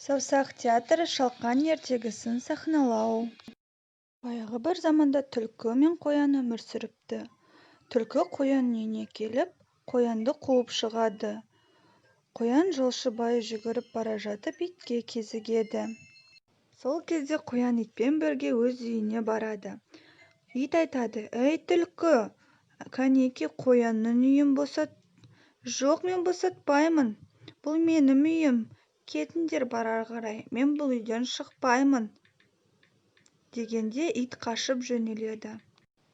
Саусақ театры шалқан ертегісін сахналау. Баяғы бір заманда түлкі мен қоян өмір сүріпті. Түлкі қоян үйіне келіп, қоянды қуып шығады. Қоян жолшыбай жүгіріп бара жатып итке кезігеді. Сол кезде қоян итпен бірге өз үйіне барады. Ит айтады: «Ей түлкі, кәнеки қоянның үйін босат». «Жоқ, мен босатпаймын. Бұл менің үйім. Кетіңдер барар қарай, мен бұл үйден шықпаймын» дегенде ит қашып жөнеледі.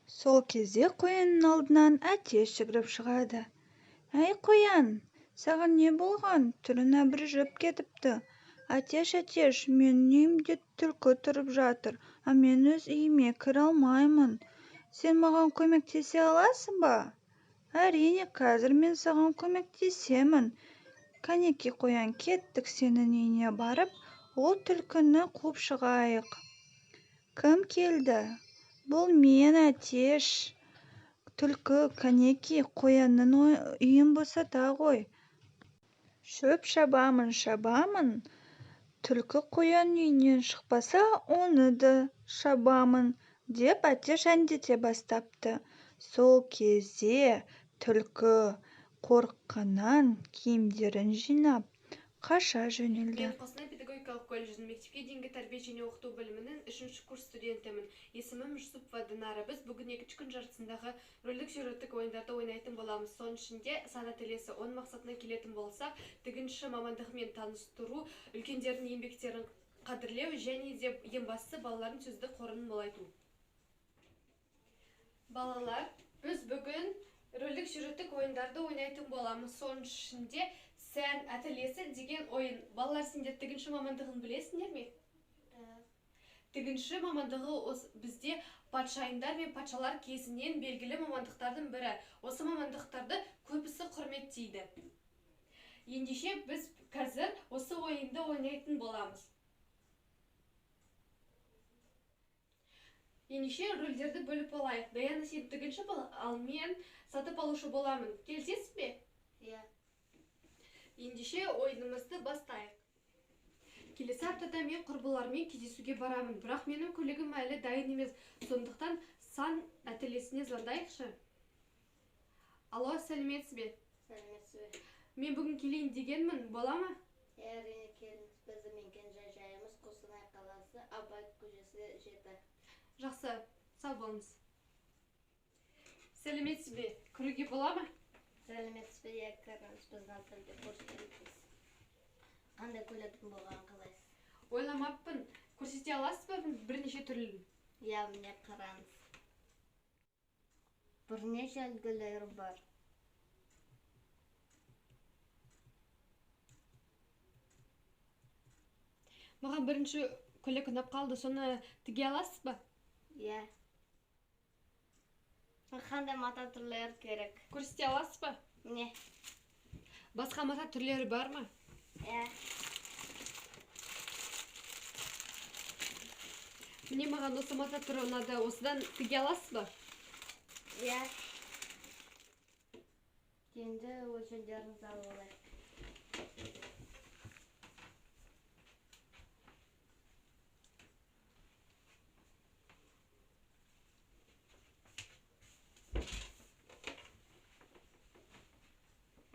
Сол кезде қоянның алдынан әтеш жүгіріп шығады. «Әй қоян, саған не болған? Түрің әбіржіп кетіпті». «Әтеш, менің үйімде түлкі тұрып жатыр, мен өз үйіме кіре алмаймын. Сен маған көмектесе аласың ба?» «Әрине, қазір мен саған көмектесемін. Кәнеки қоян, кеттік сенің үйіне барып, ол түлкіні қуып шығайық». «Кім келді?» «Бұл мен, Әтеш». «Түлкі, кәнеки қоянның үйін босата ғой». «Шөп шабамын. Түлкі қоян үйінен шықпаса, оны да шабамын» деп Әтеш әндете бастапты. Сол кезде түлкі қорыққаннан киімдерін жинап қаша жөнелді. Мен Қостанай педагогикалық колледжінің мектепке дейінгі тәрбие және оқыту бөлімінің 3-ші курс студентімін. Есімім Жүсіпова Динара. Біз бүгін 2 күн жарысындағы рөлдік сюжеттік ойындарды ойнайтын боламыз. Соның ішінде сана тілесі. Оның мақсатына келетін болсақ, тігінші мамандығымен таныстыру, үлкендердің еңбектерін қадірлеу және де ең бастысы балалардың сөздік қорын молайту. Балалар, біз бүгін рөлдік сюжеттік ойындарды ойнайтын боламыз. Соның ішінде сән әтілесі деген ойын. Балалар, сендер тігінші мамандығын білесіңдер ме? Тігінші мамандығы бізде патшайымдар мен патшалар кезінен белгілі мамандықтардың бірі. Осы мамандықтарды көбісі құрметтейді. Ендеше біз қазір осы ойынды ойнайтын боламыз. Ендеше рөлдерді бөліп алайық. Даяна, сен тігінші бол, ал мен сатып алушы боламын. Келісесіз бе? Иә. Ендеше ойынымызды бастайық. Келесі аптада мен құрбылармен кездесуге барамын, бірақ менің көлігім әлі дайын емес. Сондықтан сан әтілесіне звондайықшы. Алло, сәлеметсіз бе? Сәлеметсіз бе? Мен бүгін келейін дегенмін, бола ма? Әрине, келіңіз. Бізді менкен жайымыз Қостанай қаласы, Абай көшесі 7. Жақсы, сау болыңыз. Сәлеметсіз бе? Кіруге бола ма? Сәлеметсіз бе? Иә, кіріңіз. Біздің тілде көрсетеміз. Қандай көлігім болған қалайсыз? Ойламаппын. Көрсете аласыз ба бірнеше түрлі? Иә, міне қараңыз. Бірнеше үлгілері бар. Маған бірінші көлік ұнап қалды, соны тіге аласыз ба? Иә. Қандай мата түрлері керек? Көрсете аласыз ба? Міне. Басқа мата түрлері бар ма? Иә. Міне маған осы мата түрі ұнады, осыдан тіге аласыз ба? Иә. Енді өлшемдеріңізді алып алайық.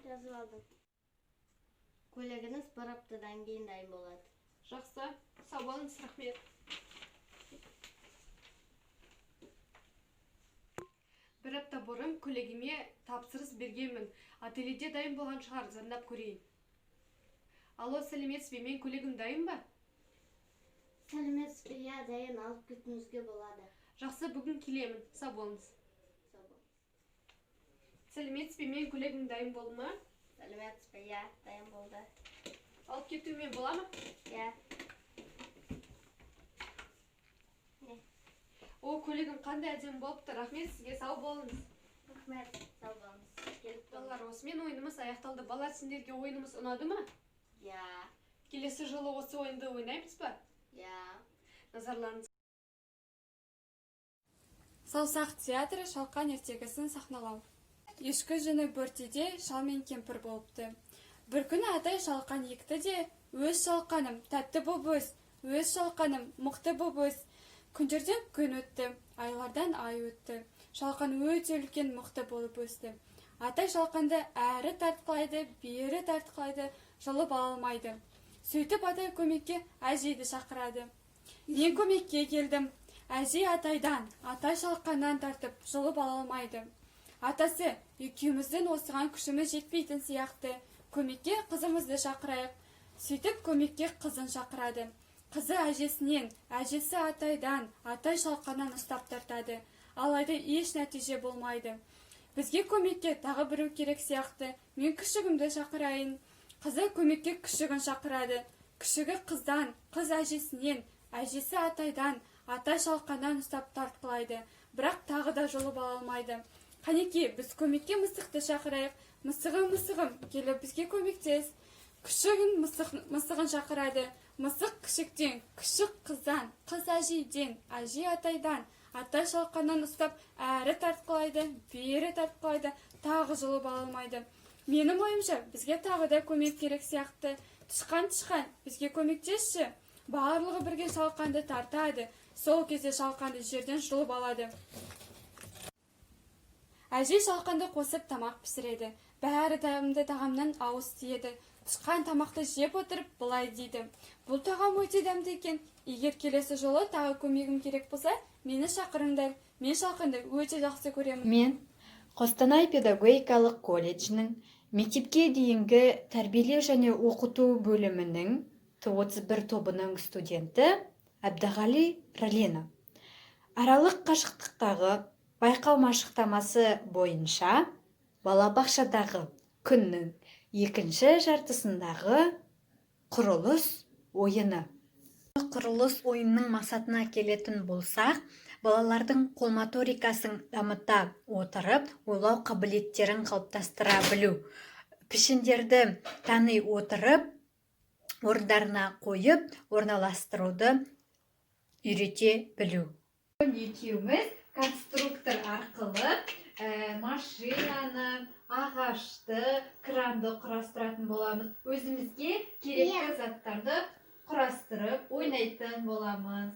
Жазып алдым. Көлігіңіз бір аптадан кейін дайын болады. Жақсы, сау болыңыз, рахмет. Бір апта бұрын көлігіме тапсырыс бергенмін. Ательеде дайын болған шығар, звондап көрейін. Алло, сәлеметсіз бе? Мен көлігім дайын ба? Сәлеметсіз бе? Иә, дайын, алып кетуіңізге болады. Жақсы, бүгін келемін. Сау болыңыз. Сау болыңыз. Сәлеметсіз бе? Мен көлігім дайын болды ма? Сәлеметсіз бе? Иә, дайын болды. Алып кетуіме бола ма? Иә. О, көлігім қандай әдемі болыпты. Рахмет сізге, сау болыңыз. Рахмет, сау болыңыз. Келіп Балалар, осымен ойынымыз аяқталды. Балалар, сендерге ойынымыз ұнады ма? Иә. Келесі жылы осы ойынды ойнаймыз ба? Иә. Назарларыңыз. Саусақ театры шалқан ертегісін сахналау. Ешкі жүні бөртеде шал мен кемпір болыпты. Бір күні атай шалқан екті де, өз шалқаным тәтті боп өс, өз шалқаным мықты боп өс. Күндерден күн өтті, айлардан ай өтті. Шалқан өте үлкен мықты болып өсті. Атай шалқанды әрі тартқылайды, бері тартқылайды, жылып ала алмайды. Сөйтіп атай көмекке әжейді шақырады. Мен көмекке келдім. Әжей атайдан, атай шалқаннан тартып, жылып ала алмайды. Атасы, екеуміздің осыған күшіміз жетпейтін сияқты. Көмекке қызымызды шақырайық. Сөйтіп көмекке қызын шақырады. Қызы әжесінен, әжесі атайдан, атай шалқаннан ұстап тартады. Алайда еш нәтиже болмайды. Бізге көмекке тағы біреу керек сияқты. Мен күшігімді шақырайын. Қызы көмекке күшігін шақырады. Күшігі қыздан, қыз әжесінен, әжесі атайдан, атай шалқаннан ұстап тартқылайды. Бірақ тағы да жолып ала алмайды. Қанеке, біз көмекке мысықты шақырайық. Мысығым, келіп бізге көмектес. Күшігін мысығын шақырады. Мысық күшіктен, күшік қыздан, қыз әжейден, әжей атайдан, атай шалқаннан ұстап әрі тартқылайды, бері тартқылайды, тағы жолып ала алмайды. Менің ойымша, бізге тағы да көмек керек сияқты. Тышқан, бізге көмектесші. Барлығы бірге шалқанды тартады. Сол кезде шалқанды жерден жұлып алады. Әжей шалқанды қосып тамақ пісіреді. Бәрі дәмді тағамнан ауыз тиеді. Тышқан тамақты жеп отырып былай дейді: бұл тағам өте дәмді екен. Егер келесі жолы тағы көмегім керек болса, мені шақырыңдар. Мен шалқанды өте жақсы көремін. Мен Қостанай педагогикалық колледжінің мектепке дейінгі тәрбиелеу және оқыту бөлімінің 31 тобының студенті Әбдіғали Ралина. Аралық қашықтықтағы байқау машықтамасы бойынша балабақшадағы күннің екінші жартысындағы құрылыс ойыны. Құрылыс ойынның мақсатына келетін болсақ, балалардың қолмоторикасын дамыта отырып, ойлау қабілеттерін қалыптастыра білу. Пішіндерді тани отырып, орындарына қойып, орналастыруды үйрете білу. Екеуміз конструктор арқылы машинаны, ағашты, кранды құрастыратын боламыз. Өзімізге керекті заттарды құрастырып, ойнайтын боламыз.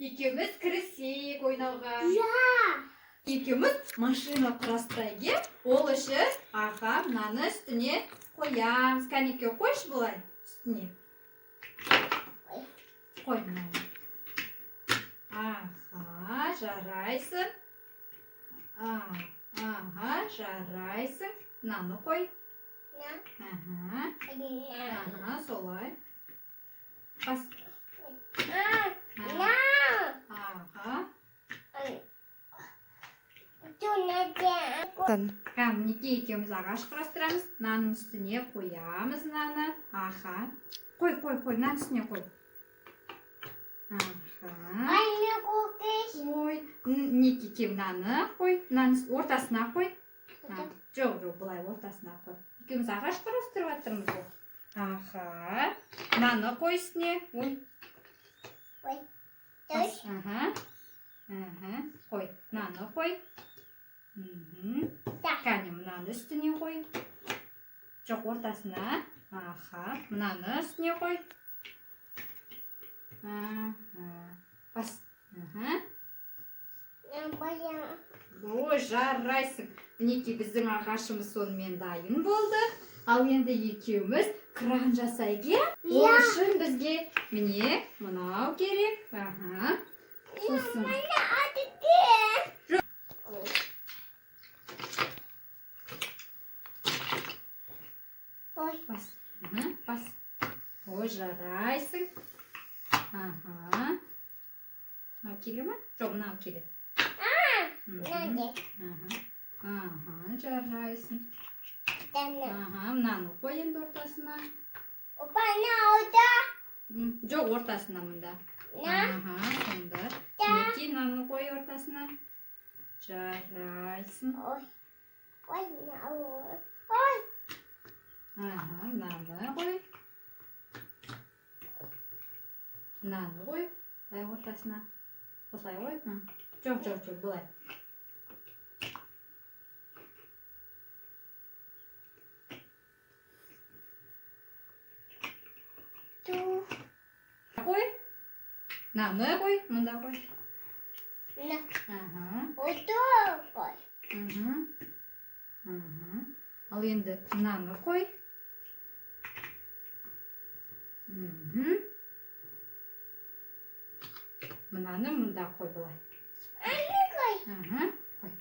Екеуміз кірісейік ойнауға. Екеуміз машина құрастырайық. Ол үшін аға мынаны үстіне қоямыз. Кәнеке, қойшы бұлай үстіне. Қой мынаны. Аха, жарайсың. Аха, жарайсың. Мынаны қой. Аха, солай. Бас. Аха. Мінекей екеуміз ағаш құрастырамыз. Мынаның үстіне қоямыз мынаны. Аха. Қой, мынаның үстіне қой. Аха. Ой, неке мынаны қой. Мынаның ортасына қой. Жоқ, бұлай ортасына қой. Екеуміз ағаш құрастырып жатырмыз ғой. Аха. Мынаны қой үстіне. Ой. Аха. Қой, мынаны қой. Кәне мынаны үстіне қой. Жоқ, ортасына. Аха. Мынаны үстіне қой. Бас. Ой, жарайсың. Мінекей біздің ағашымыз сонымен дайын болды. Ал енді екеуміз кран жасайық. Ол үшін бізге міне мынау керек. Аха. Сосын. Бас. Бас. Ой, жарайсың. Аха. Мынау келе ма? Жоқ, мынау келе. Аха, жарайсың. Аха, мынаны қой енді ортасына. Жоқ, ортасына мұнда. Аха, сонда. Неке мынаны қой ортасына. Жарайсың. Аха, мынаны қой. Мынаны қой. Былай ортасына. Осылай қой. Жоқ, былай. Мынаны қой, мында қой. Мына. Аха. Ото қой. Ал енді мынаны қой. Мынаны мында қой былай. Қой. Қой.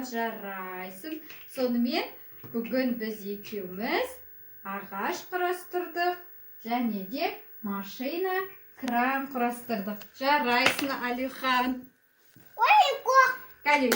Жарайсың. Сонымен бүгін біз екеуміз ағаш құрастырдық және де машина, кран құрастырдық. Жарайсың, Алихан. Ой, қой. Кәне,